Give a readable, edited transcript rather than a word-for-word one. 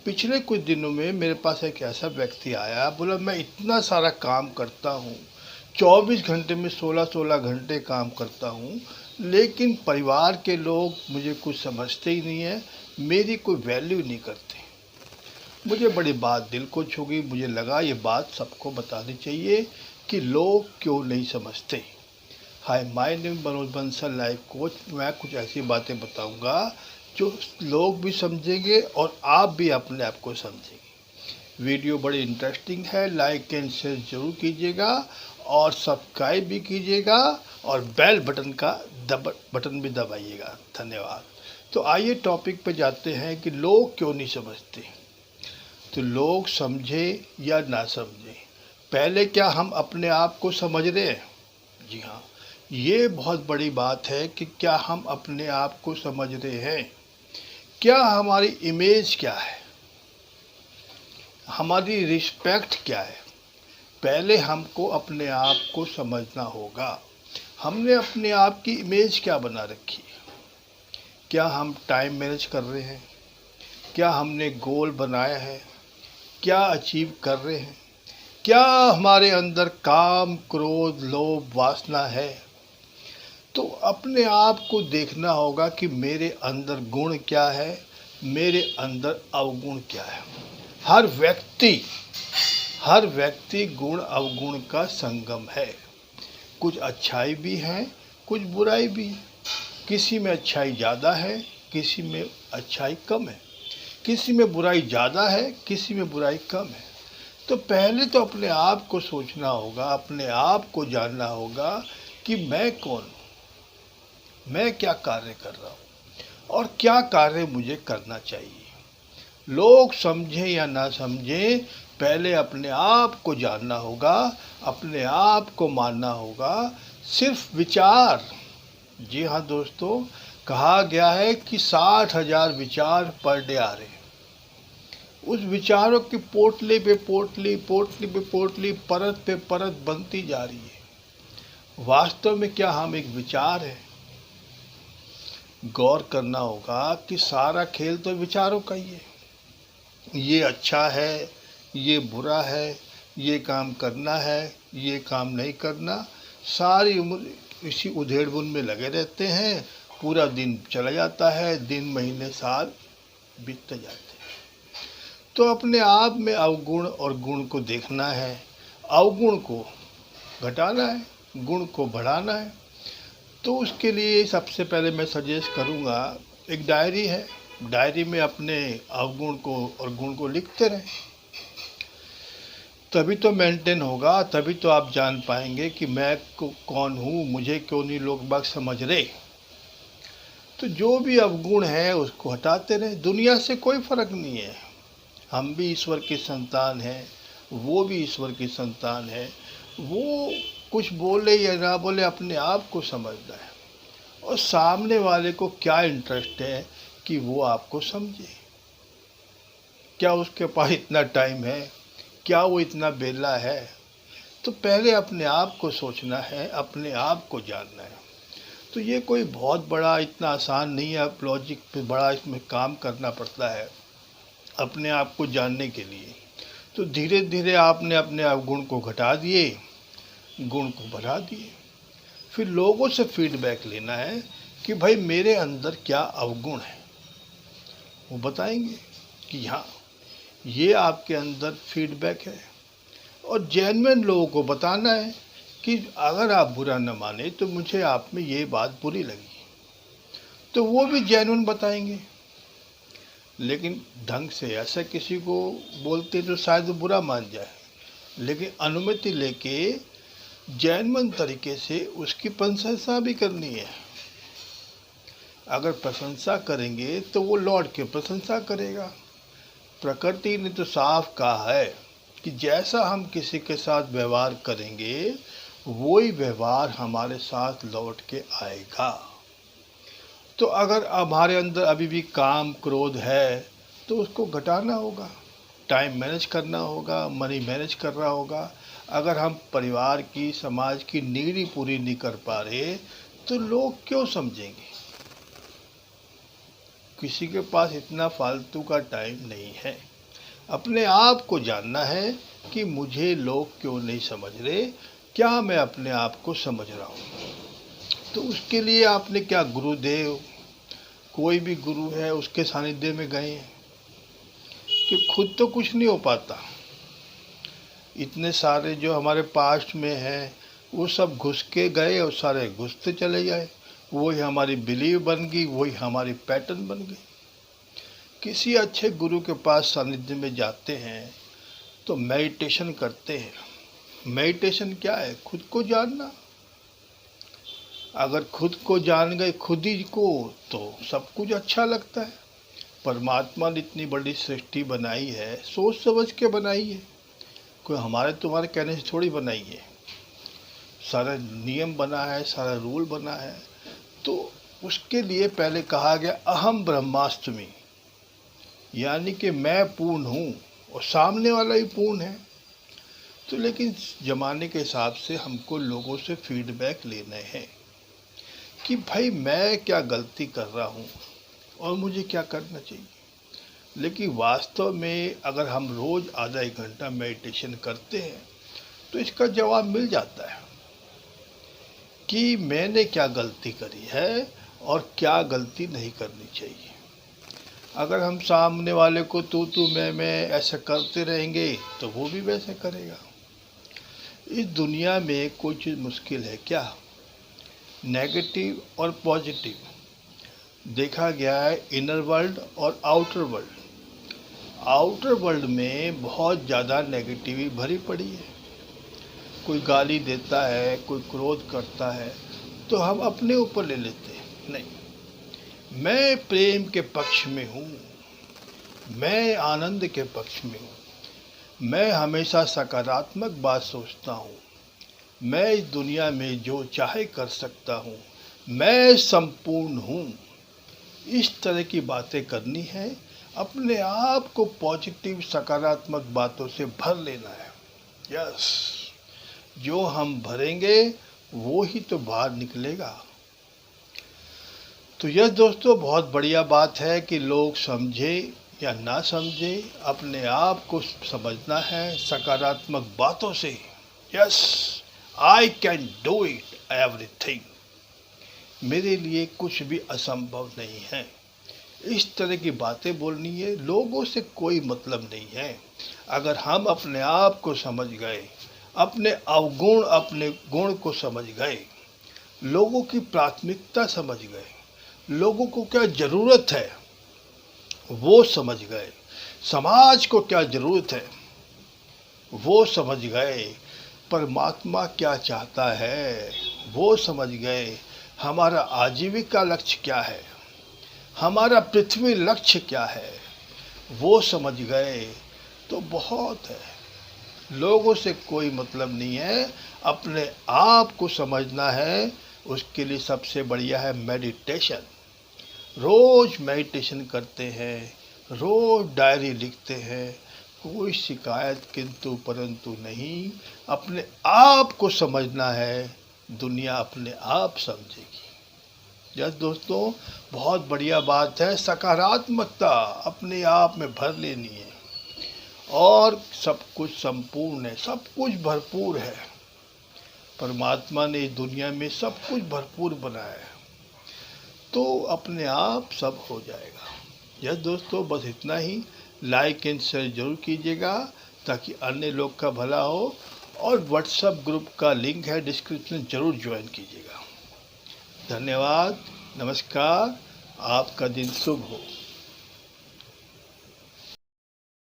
पिछले कुछ दिनों में मेरे पास एक ऐसा व्यक्ति आया, बोला मैं इतना सारा काम करता हूँ, 24 घंटे में 16-16 घंटे काम करता हूँ, लेकिन परिवार के लोग मुझे कुछ समझते ही नहीं है, मेरी कोई वैल्यू नहीं करते। मुझे बड़ी बात दिल को छू गई। मुझे लगा ये बात सबको बतानी चाहिए कि लोग क्यों नहीं समझते। Hi, my name Manoj Bansal, life coach. मैं कुछ ऐसी बातें बताऊंगा जो लोग भी समझेंगे और आप भी अपने आप को समझेंगे। वीडियो बड़ी इंटरेस्टिंग है, लाइक एंड शेयर जरूर कीजिएगा और सब्सक्राइब भी कीजिएगा और बेल बटन का बटन भी दबाइएगा। धन्यवाद। तो आइए टॉपिक पे जाते हैं कि लोग क्यों नहीं समझते। तो लोग समझे या ना समझे, पहले क्या हम अपने आप को समझ रहे हैं? जी हाँ, ये बहुत बड़ी बात है कि क्या हम अपने आप को समझ रहे हैं। क्या हमारी इमेज क्या है, हमारी रिस्पेक्ट क्या है। पहले हमको अपने आप को समझना होगा। हमने अपने आप की इमेज क्या बना रखी है? क्या हम टाइम मैनेज कर रहे हैं? क्या हमने गोल बनाया है? क्या अचीव कर रहे हैं? क्या हमारे अंदर काम, क्रोध, लोभ, वासना है? तो अपने आप को देखना होगा कि मेरे अंदर गुण क्या है, मेरे अंदर अवगुण क्या है। हर व्यक्ति गुण अवगुण का संगम है। कुछ अच्छाई भी है, कुछ बुराई भी है। किसी में अच्छाई ज़्यादा है, किसी में अच्छाई कम है। किसी में बुराई ज़्यादा है, किसी में बुराई कम है। तो पहले तो अपने आप को सोचना होगा, अपने आप को जानना होगा कि मैं कौन हूँ, मैं क्या कार्य कर रहा हूँ और क्या कार्य मुझे करना चाहिए। लोग समझें या ना समझें, पहले अपने आप को जानना होगा, अपने आप को मानना होगा। सिर्फ विचार, जी हाँ दोस्तों, कहा गया है कि 60,000 विचार पर डे आ रहे हैं। उस विचारों की पोटली पे पोटली, पोटली पे पोटली, परत पे परत बनती जा रही है। वास्तव में क्या हम एक विचार है? गौर करना होगा कि सारा खेल तो विचारों का ही है। ये अच्छा है, ये बुरा है, ये काम करना है, ये काम नहीं करना। सारी उम्र इसी उधेड़-बुन में लगे रहते हैं। पूरा दिन चला जाता है, दिन, महीने, साल बीतते जाते हैं। तो अपने आप में अवगुण और गुण को देखना है, अवगुण को घटाना है, गुण को बढ़ाना है। तो उसके लिए सबसे पहले मैं सजेस्ट करूँगा, एक डायरी है, डायरी में अपने अवगुण को और गुण को लिखते रहें। तभी तो मेंटेन होगा, तभी तो आप जान पाएंगे कि मैं कौन हूँ, मुझे क्यों नहीं लोग बाग समझ रहे। तो जो भी अवगुण है उसको हटाते रहें। दुनिया से कोई फर्क नहीं है। हम भी ईश्वर की संतान हैं, वो भी ईश्वर की संतान है। वो कुछ बोले या ना बोले, अपने आप को समझना है और सामने वाले को क्या इंटरेस्ट है कि वो आपको समझे। क्या उसके पास इतना टाइम है? क्या वो इतना बेला है? तो पहले अपने आप को सोचना है, अपने आप को जानना है। तो ये कोई बहुत बड़ा इतना आसान नहीं है। आप लॉजिक पे बड़ा इसमें काम करना पड़ता है अपने आप को जानने के लिए। तो धीरे धीरे आपने अपने अवगुण को घटा दिए, गुण को बढ़ा दिए। फिर लोगों से फीडबैक लेना है कि भाई मेरे अंदर क्या अवगुण है। वो बताएंगे कि हाँ, ये आपके अंदर फीडबैक है। और जेन्युइन लोगों को बताना है कि अगर आप बुरा न माने तो मुझे आप में ये बात बुरी लगी, तो वो भी जेन्युइन बताएंगे। लेकिन ढंग से ऐसा किसी को बोलते तो शायद वो बुरा मान जाए, लेकिन अनुमति लेके जेन्युइन तरीके से उसकी प्रशंसा भी करनी है। अगर प्रशंसा करेंगे तो वो लौट के प्रशंसा करेगा। प्रकृति ने तो साफ कहा है कि जैसा हम किसी के साथ व्यवहार करेंगे, वही व्यवहार हमारे साथ लौट के आएगा। तो अगर हमारे अंदर अभी भी काम, क्रोध है तो उसको घटाना होगा, टाइम मैनेज करना होगा, मनी मैनेज करना होगा। अगर हम परिवार की, समाज की नीड ही पूरी नहीं कर पा रहे तो लोग क्यों समझेंगे? किसी के पास इतना फालतू का टाइम नहीं है। अपने आप को जानना है कि मुझे लोग क्यों नहीं समझ रहे, क्या मैं अपने आप को समझ रहा हूँ। तो उसके लिए आपने क्या, गुरुदेव, कोई भी गुरु है उसके सानिध्य में गए हैं कि खुद तो कुछ नहीं हो पाता। इतने सारे जो हमारे पास्ट में हैं वो सब घुस के गए और सारे घुसते चले गए, वही हमारी बिलीव बन गई, वही हमारी पैटर्न बन गई। किसी अच्छे गुरु के पास सानिध्य में जाते हैं तो मेडिटेशन करते हैं। मेडिटेशन क्या है? खुद को जानना। अगर खुद को जान गए, खुद ही को, तो सब कुछ अच्छा लगता है। परमात्मा ने इतनी बड़ी सृष्टि बनाई है, सोच समझ के बनाई है, कोई हमारे तुम्हारे कहने से थोड़ी बनाई है। सारा नियम बना है, सारा रूल बना है। तो उसके लिए पहले कहा गया अहम ब्रह्मास्मि, यानी कि मैं पूर्ण हूँ और सामने वाला ही पूर्ण है। तो लेकिन ज़माने के हिसाब से हमको लोगों से फीडबैक लेने हैं कि भाई मैं क्या गलती कर रहा हूँ और मुझे क्या करना चाहिए। लेकिन वास्तव में अगर हम रोज़ आधा एक घंटा मेडिटेशन करते हैं तो इसका जवाब मिल जाता है कि मैंने क्या गलती करी है और क्या गलती नहीं करनी चाहिए। अगर हम सामने वाले को तू मैं ऐसा करते रहेंगे तो वो भी वैसे करेगा। इस दुनिया में कोई चीज़ मुश्किल है क्या? नेगेटिव और पॉजिटिव देखा गया है, इनर वर्ल्ड और आउटर वर्ल्ड। आउटर वर्ल्ड में बहुत ज़्यादा नेगेटिविटी भरी पड़ी है। कोई गाली देता है, कोई क्रोध करता है तो हम अपने ऊपर ले लेते हैं। नहीं, मैं प्रेम के पक्ष में हूँ, मैं आनंद के पक्ष में हूँ, मैं हमेशा सकारात्मक बात सोचता हूँ, मैं इस दुनिया में जो चाहे कर सकता हूँ, मैं संपूर्ण हूँ। इस तरह की बातें करनी है, अपने आप को पॉजिटिव सकारात्मक बातों से भर लेना है। यस, जो हम भरेंगे वो ही तो बाहर निकलेगा। तो यह दोस्तों बहुत बढ़िया बात है कि लोग समझे या ना समझे, अपने आप को समझना है सकारात्मक बातों से। Yes, I can do it everything, मेरे लिए कुछ भी असंभव नहीं है। इस तरह की बातें बोलनी है, लोगों से कोई मतलब नहीं है। अगर हम अपने आप को समझ गए, अपने अवगुण अपने गुण को समझ गए, लोगों की प्राथमिकता समझ गए, लोगों को क्या ज़रूरत है वो समझ गए, समाज को क्या ज़रूरत है वो समझ गए, परमात्मा क्या चाहता है वो समझ गए, हमारा आजीविका लक्ष्य क्या है, हमारा पृथ्वी लक्ष्य क्या है वो समझ गए, तो बहुत है। लोगों से कोई मतलब नहीं है, अपने आप को समझना है। उसके लिए सबसे बढ़िया है मेडिटेशन। रोज़ मेडिटेशन करते हैं, रोज़ डायरी लिखते हैं, कोई शिकायत किंतु परंतु नहीं। अपने आप को समझना है, दुनिया अपने आप समझेगी। यस दोस्तों, बहुत बढ़िया बात है। सकारात्मकता अपने आप में भर लेनी है और सब कुछ संपूर्ण है, सब कुछ भरपूर है। परमात्मा ने इस दुनिया में सब कुछ भरपूर बनाया है, तो अपने आप सब हो जाएगा। यस दोस्तों, बस इतना ही। लाइक एंड शेयर जरूर कीजिएगा ताकि अन्य लोग का भला हो, और व्हाट्सएप ग्रुप का लिंक है डिस्क्रिप्शन, जरूर ज्वाइन कीजिएगा। धन्यवाद, नमस्कार, आपका दिन शुभ हो।